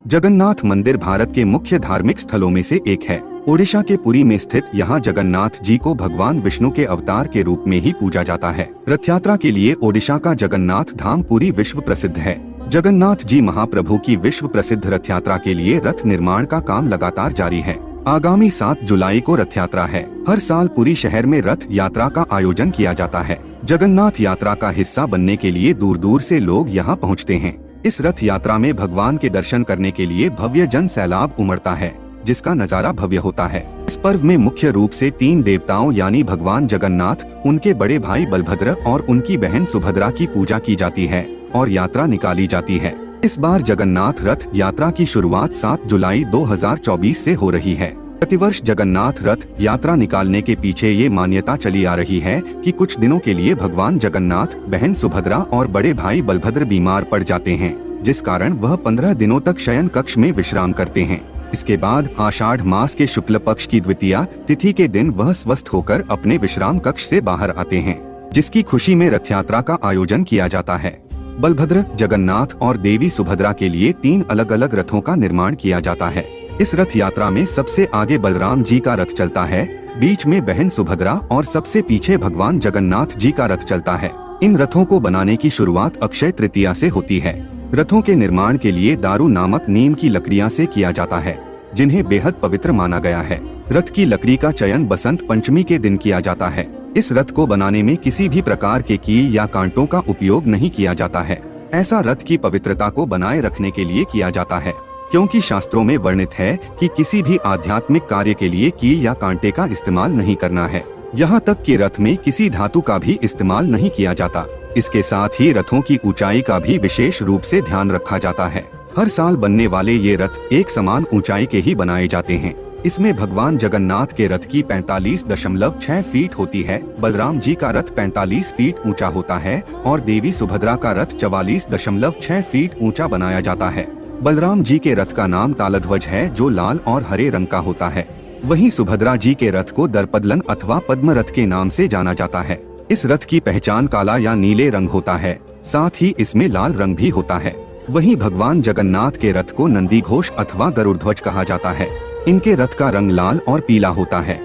जगन्नाथ मंदिर भारत के मुख्य धार्मिक स्थलों में से एक है। ओडिशा के पुरी में स्थित यहाँ जगन्नाथ जी को भगवान विष्णु के अवतार के रूप में ही पूजा जाता है। रथ यात्रा के लिए ओडिशा का जगन्नाथ धाम पुरी विश्व प्रसिद्ध है। जगन्नाथ जी महाप्रभु की विश्व प्रसिद्ध रथ यात्रा के लिए रथ निर्माण का काम लगातार जारी है। आगामी 7 जुलाई को रथ यात्रा है। हर साल पुरी शहर में रथ यात्रा का आयोजन किया जाता है। जगन्नाथ यात्रा का हिस्सा बनने के लिए दूर दूर से लोग यहाँ पहुँचते हैं। इस रथ यात्रा में भगवान के दर्शन करने के लिए भव्य जन सैलाब उमड़ता है, जिसका नजारा भव्य होता है। इस पर्व में मुख्य रूप से 3 देवताओं यानी भगवान जगन्नाथ, उनके बड़े भाई बलभद्र और उनकी बहन सुभद्रा की पूजा की जाती है और यात्रा निकाली जाती है। इस बार जगन्नाथ रथ यात्रा की शुरुआत 7 जुलाई 2024 से हो रही है। प्रतिवर्ष जगन्नाथ रथ यात्रा निकालने के पीछे ये मान्यता चली आ रही है कि कुछ दिनों के लिए भगवान जगन्नाथ, बहन सुभद्रा और बड़े भाई बलभद्र बीमार पड़ जाते हैं, जिस कारण वह 15 दिनों तक शयन कक्ष में विश्राम करते हैं। इसके बाद आषाढ़ मास के शुक्ल पक्ष की द्वितीया तिथि के दिन वह स्वस्थ होकर अपने विश्राम कक्ष से बाहर आते हैं, जिसकी खुशी में रथ यात्रा का आयोजन किया जाता है। बलभद्र, जगन्नाथ और देवी सुभद्रा के लिए 3 अलग अलग रथों का निर्माण किया जाता है। इस रथ यात्रा में सबसे आगे बलराम जी का रथ चलता है, बीच में बहन सुभद्रा और सबसे पीछे भगवान जगन्नाथ जी का रथ चलता है। इन रथों को बनाने की शुरुआत अक्षय तृतीया से होती है। रथों के निर्माण के लिए दारू नामक नीम की लकड़ियां से किया जाता है, जिन्हें बेहद पवित्र माना गया है। रथ की लकड़ी का चयन बसंत पंचमी के दिन किया जाता है। इस रथ को बनाने में किसी भी प्रकार के कील या कांटों का उपयोग नहीं किया जाता है। ऐसा रथ की पवित्रता को बनाए रखने के लिए किया जाता है, क्योंकि शास्त्रों में वर्णित है कि किसी भी आध्यात्मिक कार्य के लिए कील या कांटे का इस्तेमाल नहीं करना है। यहाँ तक कि रथ में किसी धातु का भी इस्तेमाल नहीं किया जाता। इसके साथ ही रथों की ऊंचाई का भी विशेष रूप से ध्यान रखा जाता है। हर साल बनने वाले ये रथ एक समान ऊंचाई के ही बनाए जाते हैं। इसमें भगवान जगन्नाथ के रथ की 45.6 फीट होती है, बलराम जी का रथ 45 फीट ऊंचा होता है और देवी सुभद्रा का रथ 44.6 फीट ऊंचा बनाया जाता है। बलराम जी के रथ का नाम तालध्वज है, जो लाल और हरे रंग का होता है। वहीं सुभद्रा जी के रथ को दर्पदलन अथवा पद्म रथ के नाम से जाना जाता है। इस रथ की पहचान काला या नीले रंग होता है, साथ ही इसमें लाल रंग भी होता है। वहीं भगवान जगन्नाथ के रथ को नंदी घोष अथवा गरुड़ध्वज कहा जाता है। इनके रथ का रंग लाल और पीला होता है।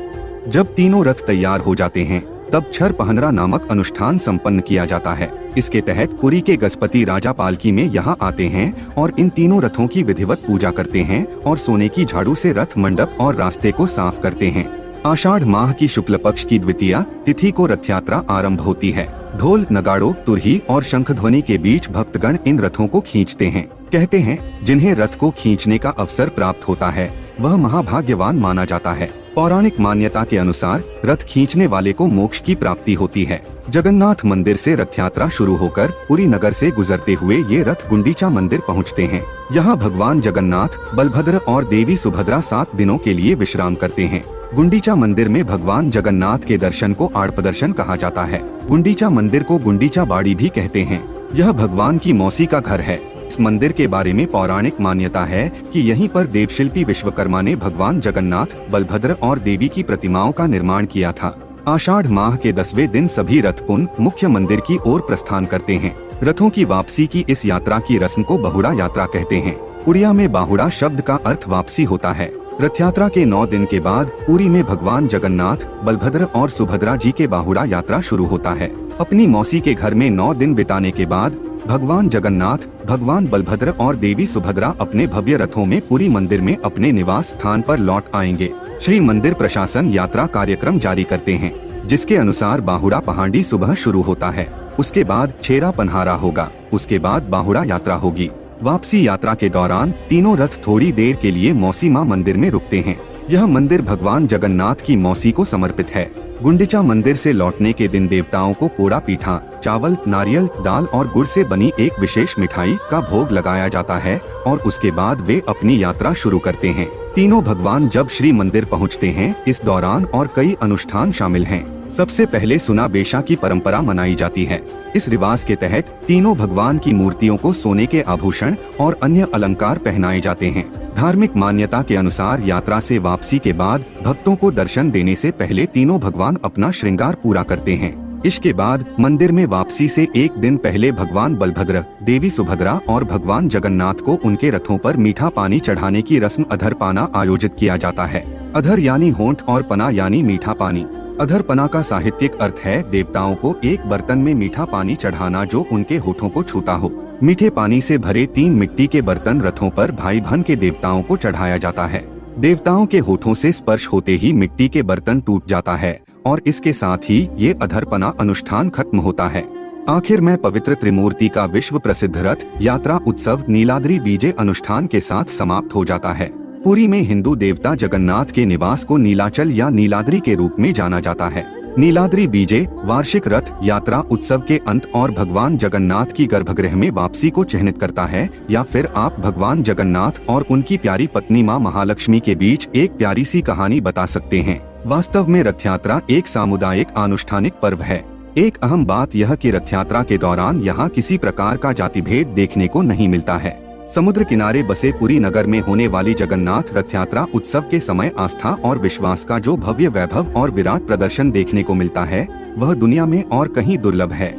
जब तीनों रथ तैयार हो जाते हैं, तब छर पहनरा नामक अनुष्ठान संपन्न किया जाता है। इसके तहत पुरी के गजपति राजा पालकी में यहाँ आते हैं और इन तीनों रथों की विधिवत पूजा करते हैं और सोने की झाड़ू से रथ मंडप और रास्ते को साफ करते हैं। आषाढ़ माह की शुक्ल पक्ष की द्वितीया तिथि को रथ यात्रा आरम्भ होती है। ढोल, नगाड़ों, तुरही और शंखध्वनि के बीच भक्तगण इन रथों को खींचते हैं। कहते हैं, जिन्हें रथ को खींचने का अवसर प्राप्त होता है वह महाभाग्यवान माना जाता है। पौराणिक मान्यता के अनुसार रथ खींचने वाले को मोक्ष की प्राप्ति होती है। जगन्नाथ मंदिर से रथ यात्रा शुरू होकर पुरी नगर से गुजरते हुए ये रथ गुंडीचा मंदिर पहुंचते हैं। यहाँ भगवान जगन्नाथ, बलभद्र और देवी सुभद्रा 7 दिनों के लिए विश्राम करते हैं। गुंडीचा मंदिर में भगवान जगन्नाथ के दर्शन को आड़प दर्शन कहा जाता है। गुंडीचा मंदिर को गुंडीचा बाड़ी भी कहते हैं। यह भगवान की मौसी का घर है। इस मंदिर के बारे में पौराणिक मान्यता है कि यहीं पर देवशिल्पी विश्वकर्मा ने भगवान जगन्नाथ, बलभद्र और देवी की प्रतिमाओं का निर्माण किया था। आषाढ़ माह के 10वें दिन सभी रथ पुनः मुख्य मंदिर की ओर प्रस्थान करते हैं। रथों की वापसी की इस यात्रा की रस्म को बहुड़ा यात्रा कहते हैं। उड़िया में बाहुड़ा शब्द का अर्थ वापसी होता है। रथ यात्रा के 9 दिन के बाद पुरी में भगवान जगन्नाथ, बलभद्र और सुभद्रा जी के बाहुड़ा यात्रा शुरू होता है। अपनी मौसी के घर में 9 दिन बिताने के बाद भगवान जगन्नाथ, भगवान बलभद्र और देवी सुभद्रा अपने भव्य रथों में पुरी मंदिर में अपने निवास स्थान पर लौट आएंगे। श्री मंदिर प्रशासन यात्रा कार्यक्रम जारी करते हैं, जिसके अनुसार बाहुड़ा पहाड़ी सुबह शुरू होता है। उसके बाद छेरा पन्हारा होगा, उसके बाद बाहुड़ा यात्रा होगी। वापसी यात्रा के दौरान तीनों रथ थोड़ी देर के लिए मौसी मां मंदिर में रुकते हैं। यह मंदिर भगवान जगन्नाथ की मौसी को समर्पित है। गुंडीचा मंदिर से लौटने के दिन देवताओं को पोड़ा पीठा, चावल, नारियल, दाल और गुड़ से बनी एक विशेष मिठाई का भोग लगाया जाता है और उसके बाद वे अपनी यात्रा शुरू करते हैं। तीनों भगवान जब श्री मंदिर पहुंचते हैं, इस दौरान और कई अनुष्ठान शामिल हैं। सबसे पहले सुना बेशा की परंपरा मनाई जाती है। इस रिवाज के तहत तीनों भगवान की मूर्तियों को सोने के आभूषण और अन्य अलंकार पहनाए जाते हैं। धार्मिक मान्यता के अनुसार यात्रा से वापसी के बाद भक्तों को दर्शन देने से पहले तीनों भगवान अपना श्रृंगार पूरा करते हैं। इसके बाद मंदिर में वापसी से एक दिन पहले भगवान बलभद्र, देवी सुभद्रा और भगवान जगन्नाथ को उनके रथों पर मीठा पानी चढ़ाने की रस्म अधरपाना आयोजित किया जाता है। अधर यानी होंठ और पना यानी मीठा पानी। अधरपना का साहित्यिक अर्थ है देवताओं को एक बर्तन में मीठा पानी चढ़ाना जो उनके होठों को छूता हो। मीठे पानी से भरे 3 मिट्टी के बर्तन रथों पर भाई बहन के देवताओं को चढ़ाया जाता है। देवताओं के होठों से स्पर्श होते ही मिट्टी के बर्तन टूट जाता है और इसके साथ ही ये अधरपना अनुष्ठान खत्म होता है। आखिर में पवित्र त्रिमूर्ति का विश्व प्रसिद्ध रथ यात्रा उत्सव नीलाद्री बीजे अनुष्ठान के साथ समाप्त हो जाता है। पुरी में हिंदू देवता जगन्नाथ के निवास को नीलाचल या नीलाद्री के रूप में जाना जाता है। नीलाद्री बीजे वार्षिक रथ यात्रा उत्सव के अंत और भगवान जगन्नाथ की गर्भगृह में वापसी को चिन्हित करता है, या फिर आप भगवान जगन्नाथ और उनकी प्यारी पत्नी मां महालक्ष्मी के बीच एक प्यारी सी कहानी बता सकते हैं। वास्तव में रथ यात्रा एक सामुदायिक आनुष्ठानिक पर्व है। एक अहम बात यह कि रथ यात्रा के दौरान यहाँ किसी प्रकार का जाति भेद देखने को नहीं मिलता है। समुद्र किनारे बसे पुरी नगर में होने वाली जगन्नाथ रथ यात्रा उत्सव के समय आस्था और विश्वास का जो भव्य वैभव और विराट प्रदर्शन देखने को मिलता है, वह दुनिया में और कहीं दुर्लभ है।